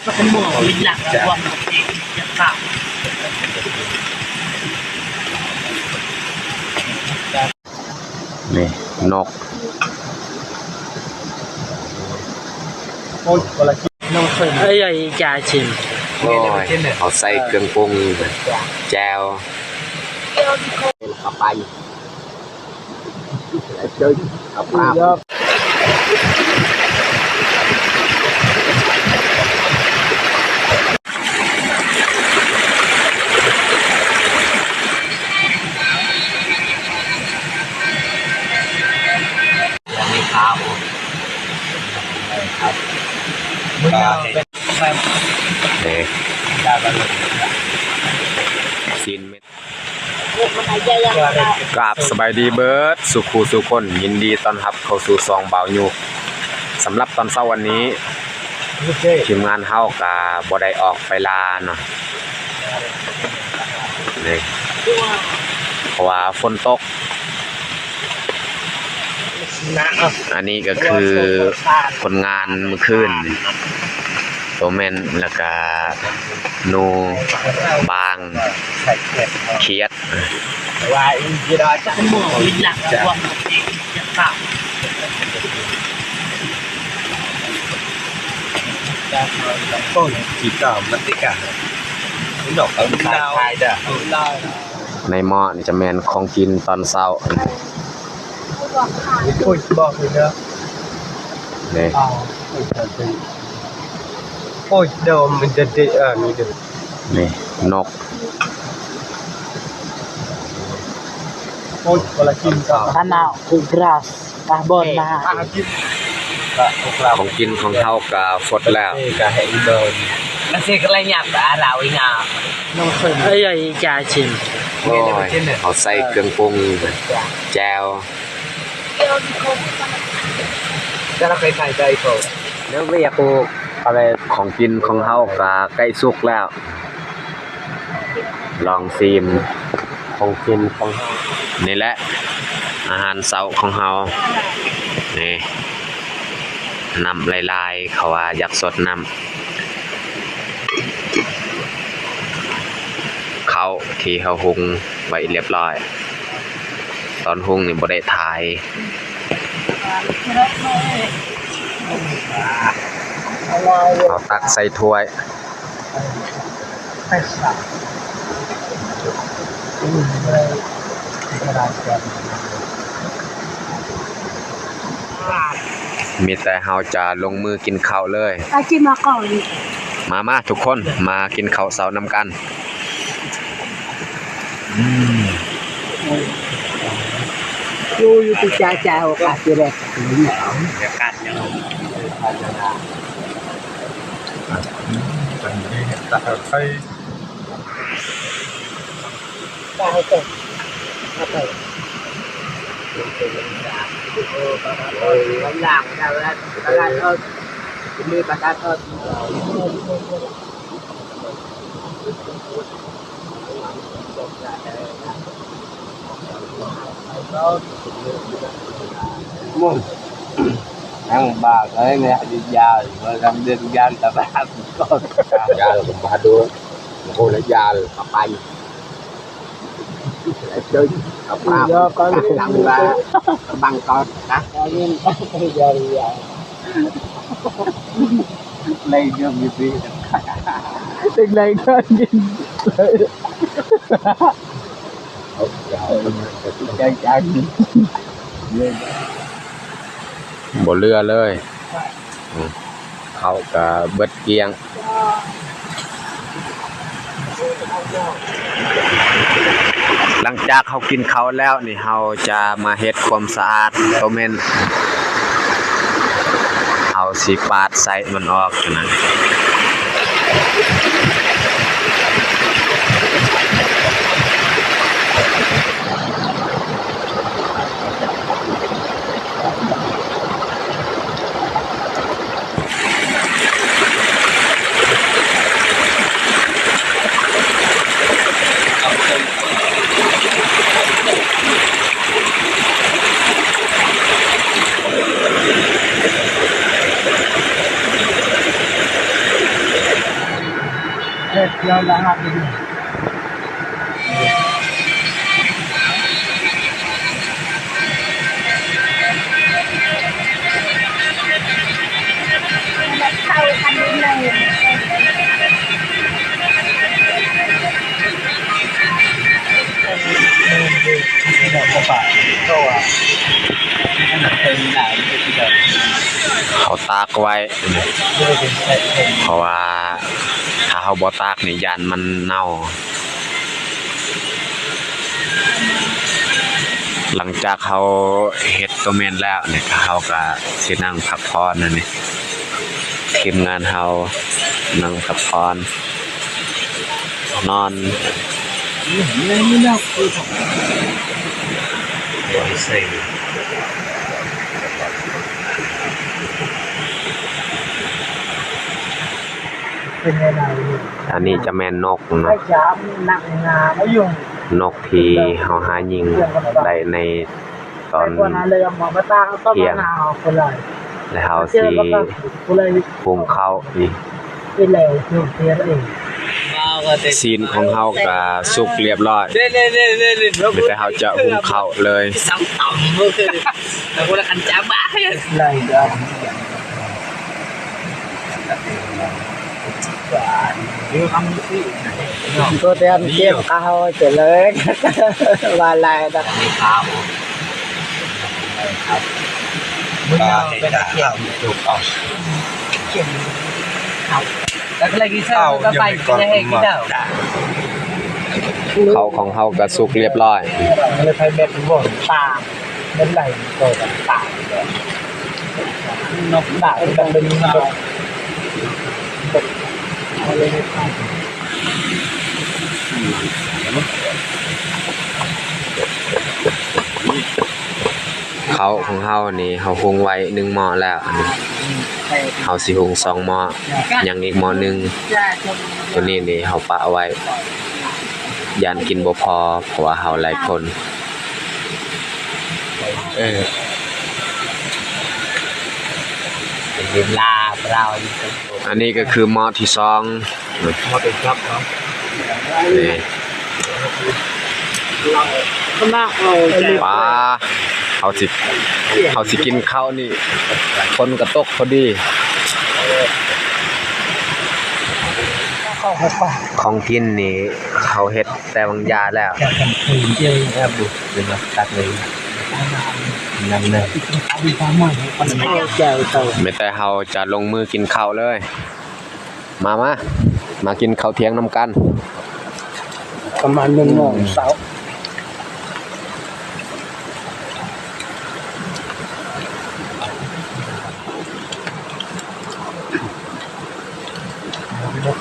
เป็นหมอวิหลักวันจะข่าวนี่นกโอ้ยคนละชิ้นน้องเคยไอ้ใหญ่จ่าชิมโอ้ยเขาใส่เครื่องปรุงแจวขับไปเจอขับมาไม่ข้าวครับมึงเป็นแฟนเด็กดาวกันซีนเม็ดกราบสบายดีเบิร์ดสุขูสุคนยินดีต้อนรับเข้าสู่ซองบ่าวยูสำหรับตอนเช้าวันนี้ทีมงานเฮากะบ่ได้ออกไปลาเนาะนี่เพราะว่าฝนตกอันนี้ก็คือผลงานเมื่อคืนตัวแม่นแล้วก็นูบางเคียดว่าอีกทีเราจะเป็นหมอวิหลักวันจะข่าวต้นจีบกับมัตติกานี่ดอกต้นไทยเด้อในหม้อนี่จะแม่นของกินตอนเช้าโอ้ยบอกเลยเด้อนี่โอ้ยเดี๋ยวมันจะได้นี่เด้อนี่นกโอ้ยคนละชิ้นกับข้าวหน้าคือกราสตาบอนมาของกินของเฮากะฟดแล้วกะให้เดินแล้วสิก็เลยหยับเราอีกอ่ะน้องเคยไอ้ใหญ่จ่าชิมโอ้ยเขาใส่เครื่องปรุงแจวจะเราไปใส่ใจเขาเดี๋ยวเรียกพวกอะไรของกินของเฮากะใกล้สุกแล้วลองซีมของกินของเฮานี่แหละอาหารเช้าของเฮานี่น้ำลายๆเขาว่าอยากสดน้ำเขาที่เขาหุงไว้เรียบร้อยตอนหุงนี่บ่ได้ถ่ายเอาตักใส่ถ้วยมีแต่เฮาจะลงมือกินข้าวเลยอาจิมาก่อนมาทุกคนมากินข้าวเช้านำกันอยู่ที่จ่าโอกาสจะได้เดี๋ยวกันเนาะเป็นนี่ตาไฟตาให้เกิดวันหลังเราแล้วตลาดทอดมีปลาทอดมุ่งนั่งบ้าเลยเนี่ยยาวมาทำเดินยาวแต่บ้าก็ยาวผมมาดูโอ้ยยาวขับไปเดินขับมาทำมาบังก่อนนะเลยเรื่องมีปีเลยก็ยินบ่เรือเลยเขาก็เบิดเกียงหลังจากเขากินเขาแล้วนี่เขาจะมาเฮ็ดความสะอาดตัวแม่นเอาสิปาดใส่มันออกนะ เราละหักดีเข้าคันนี้เลยเขาตากไว้เพราะว่าถ้าเขาบ่ตากนี่ยันมันเน่าหลังจากเขาเฮ็ดตัวเมนแล้วเนี่ยเขาก็สินั่งพักผ่อนนั่นนี่ทีมงานเขานั่งพักผ่อนนอนเป็นยังไง อันนี้จะแม่นนก ไม่ เนาะ ย้ำหนักงาไม่ยุ่ง นกที่เฮาหายิงได้ในตอน คนนั้นเลยมองมาตั้งต้นมะนาวคนเลย แล้วเฮาสิปรุงข้าวนี่ เป็นแหล่อยู่เพียงเอง ซีนของเฮาก็สุกเรียบร้อยมีแต่เฮาจะหุงข้าวเลย ซ้ำต่ำก็คือแต่คนละคันจ้าบ้าเลยเด้อตัวเตียนเกี่ยวข้าวเฉลยว่าอะไรนะข้าวมึงเอาไปเกี่ยวถูกต้องเกี่ยวข้าวแล้วก็เลยกินข้าวก็ไปกินให้กินเด้อ ข้าวของเฮาก็สุกเรียบร้อย เลยไปเม็ดบ่นปลาเป็นไหลโตกับปลานกด่าเป็นเป็นเงาเอาเลยข้าว ข้าวของเฮานี่เฮาหุงไว้1หม้อแล้วอันนี้เฮาสิหุง2หม้อยังอีกหม้อนึงตัวนี้นี่เฮาปะเอาไว้ยันกินบ่พอเพราะว่าเฮาหลายคนเวลาเรา อันนี้ก็คือหม้อที่2 มาเป็นครับเนาะ นี่ ก็น่าเอา ว้าเฮาสิกินข้าวนี่คนก็ตกพอดี เข้าไป ของกินนี่เขาเฮ็ดแต่บางยาแล้ว แกกันคืนเจียวครับบุเป็นแบบตัดเลยนั่นเลยมีความหมายมันไม่แก้วโต ไม่แต่เฮาจะลงมือกินข้าวเลย มากินข้าวเที่ยงนำกัน ประมาณ1 โมงเช้า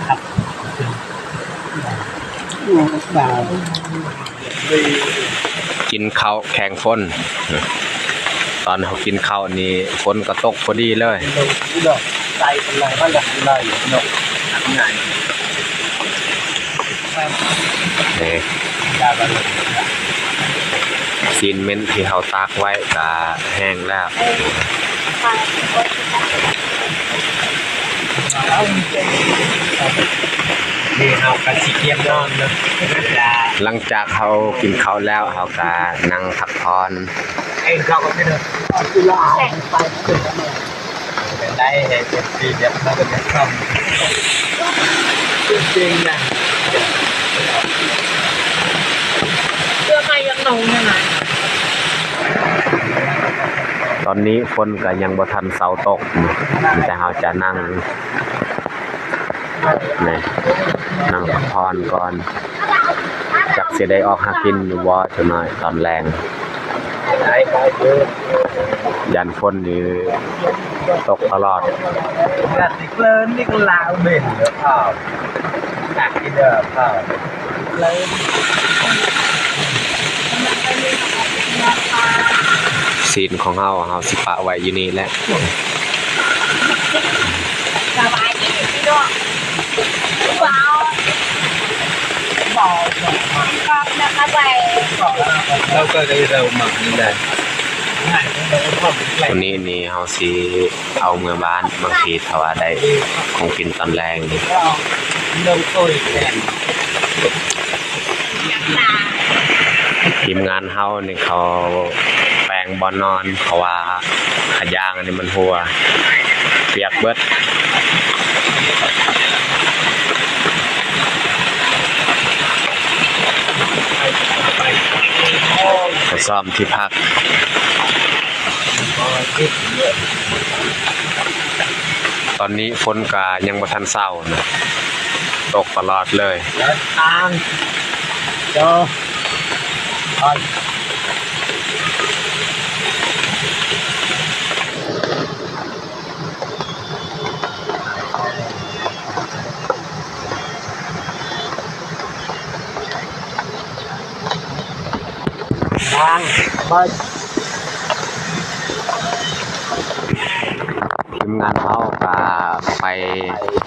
ครับบ่าว กินข้าวแข่งฝนตอนเขากินข้าวนี่ฝนก็ตกพอดีเลย ดอกใส่เป็นไรว่าดอกอะไรดอกไหน นี่ ยาบาล ซีนเมนที่เขาตากไว้ก็แห้งแล้ว นี่เอากระชิเกียมนอนนะ หลังจากเขากินข้าวแล้วเขาก็นั่งพักผ่อน เองเขาก็ไม่เดินกีฬาไปเป็นได้เป็นปีเดียวมันก็จะทำจริงนะเพื่อใครยังนงยังไง ตอนนี้ฝนก็ยังบ่ทันเซาตกแต่เขาจะนั่งนี่นั่งพักผ่อนก่อนจักสิได้ออกหากินอยู่บ่จักหน่อยตอนแรง ได้ไปเยอะ ยันฝนนี่ตกตลอด กระติกเลินนี่ก็ลาวเหม็นเด้อข้าวหนักกินเด้อข้าวเลิน ซีนของเฮาสิปะไว้อยู่นี่แหละ สบายดีพี่น้องว้าวบอกครับนะคะไป เราก็ได้เราหมักนี่แหละง่ายเราก็ต้องแหล วันนี้นี่เฮาสิเอาเมืองบ้านบางทีถ้าว่าได้ของกินตอนแรงนี่ ก ลงตัวแทน ทีมงานเฮานี่เขาแปลงบอลนอนเขาว่าขยางอันนี้มันหัวเปียกเบิดไปซ่อมที่พักตอนนี้ฝนกายังบ่ทันเศร้านะตกตลอดเลย ทางโจทางไป ทีมงานเขาก็ไป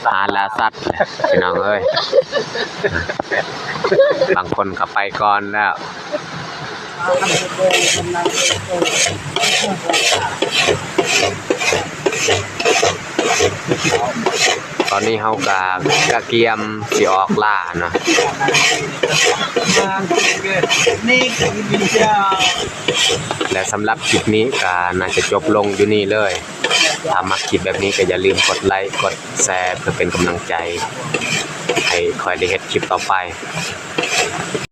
หาล่าสัตว์พี่น้องเอ้ยบางคนก็ไปก่อนแล้วตอนนี้เขาก็กระเกียมสิออกล่าเนาะ นี่คือวิญญาณ และสำหรับคลิปนี้ก็น่าจะจบลงอยู่นี่เลยถ้ามักคลิปแบบนี้ก็อย่าลืมกดไลค์กดแชร์เพื่อเป็นกำลังใจให้คอยได้เฮ็ดคลิปต่อไป